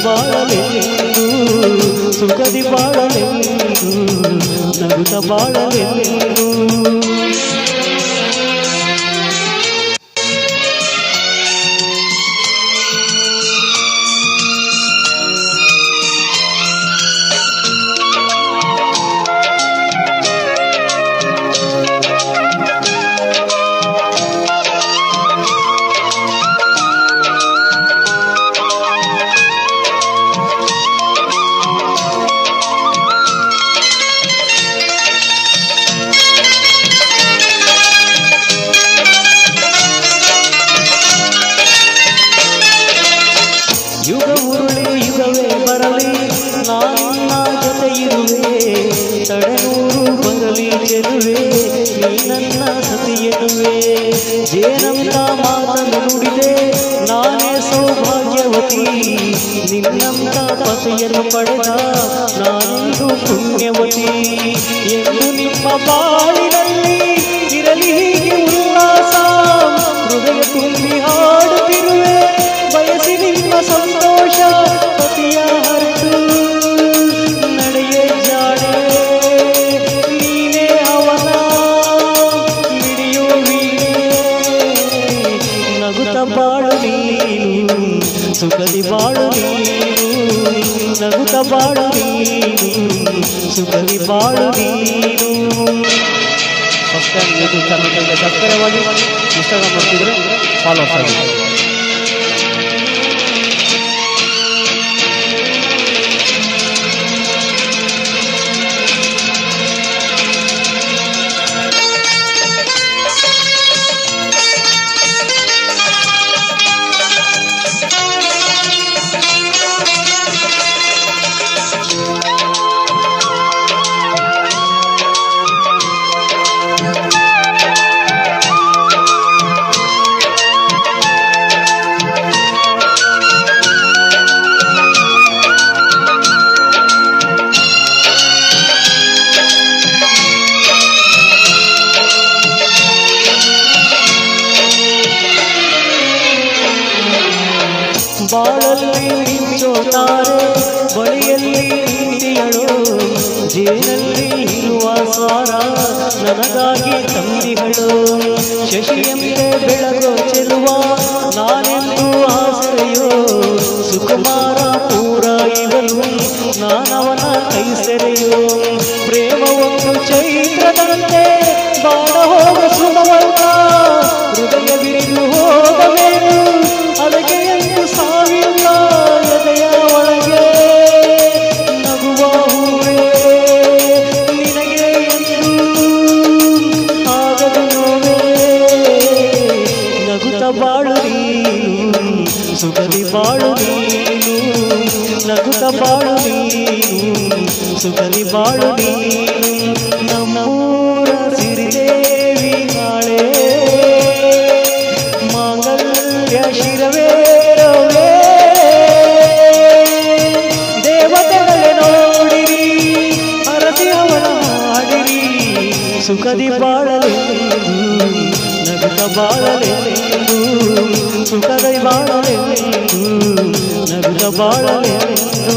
ಬಾಳಲೆಂದು ಸುಖದಿ ಬಾಳಲೆಂದು ನಗುತ್ತ ಬಾಳಲೆಂದು ಯುಗ ಉರುಳಿ ಯುಗವೇ ಬರಲಿ ನಾನಿನ್ನ ಜೊತೆ ಇರುವೆ ತಡೆನೂರು ಬರಲಿ ಗೆಲುವೆ ನೀ ನನ್ನ ಸತಿಯನುವೆ ಜೇನಂತ ಮಾತನ್ನು ನುಡಿದೆ ನಾನೇ ಸೌಭಾಗ್ಯವತಿ ನಿನ್ನಂತ ಪತಿಯನ್ನು ಪಡೆದ ನಾನೊಂದು ಪುಣ್ಯವತಿ ಎಂದು ನಿಮ್ಮ ಬಾಳಿನಲ್ಲಿ ಇರಲಿ ಹೀಗೆ ಉಲ್ಲಾಸ ಹೃದಯ ತುಂಬಿ ಹಾಡುತ್ತಿರುವೆ ಬಯಸಿ ನಿಮ್ಮ ಸಂತೋಷ ಪತಿಯ ಹರಿದು ನಡೆಯೇ ಜಾಡೆ ನೀನೇ ಅವನ ಮಿಡಿಯೋ ವೀಣೆ ನಗುತ್ತ ಬಾಳು ನೀನು ಸುಖದಿ ಬಾಳು ನೀನು ನಗುತ್ತ ಬಾಳು ನೀನು ಸುಖದಿ ಬಾಳು ನೀನು. First time YouTube channel subscribe ಆಗಿ ಇನ್ಸ್ಟಾಗ್ರಾಮ್ ಮಾಡ್ತಿದ್ರೆ ಫಾಲೋ ಆಗಿ. ಬಾಳಲ್ಲಿ ಮಿಂಚೋತಾರೆ ಬಳಿಯಲ್ಲಿ ನಿಂತಿಯಳು ಜೇನಲ್ಲಿ ಇರುವ ಸಾರ ನನಗಾಗಿ ತಂದಿಗಳು ಶಶಿಯಂತೆ ಬೆಳಗೋ ಚೆಲುವ ನಾನೆಂದು ಆಸರೆಯೋ ಸುಕುಮಾರ ಪೂರ ಇವನು ನಾನವನ ಕೈ ಸೆರೆಯೋ ಪ್ರೇಮ ಒಂದು ಚೈತ್ರದಂತೆ ಬಾಳ ಹೋಗ ಸುಮವಲ್ಲ ಹೃದಯ ಬಿರಿದು ಹೋಗಬೇಕು ಅದಕ್ಕೆ ಎಂದು ಸಾವಿಲ್ಲ ಎದೆಯ ಒಳಗೆ ನಗುವ ಹೂವೇ ನಿನಗೆ ಎಂದು ಆಗದು ನೋವೇ ನಗುತ್ತ ಬಾಳು ನೀನು ಸುಖದಿ ಬಾಳು ನೀನು ನಗುತ್ತ ಬಾಳು ನೀನು ಸುಖದಿ ಬಾಳು ನೀನು ನಮ್ಮೂರ ಸಿರಿದೇವಿ ನಾಳೆ ಮಾಂಗಲ್ಯ ಶಿರವೇರವೇ ದೇವತೆಗಳೇ ನೋಡಿರಿ ಹರಸಿ ಅವನ ಮಾಡಿರಿ ಸುಖದಿ ಬಾಳಲೆಂದು ನಗುತ್ತ ಬಾಳಲೆಂದು ಸುಖದಿ ಬಾಳಲೆಂದು ನಗುತ್ತ ಬಾಳಲೆಂದು.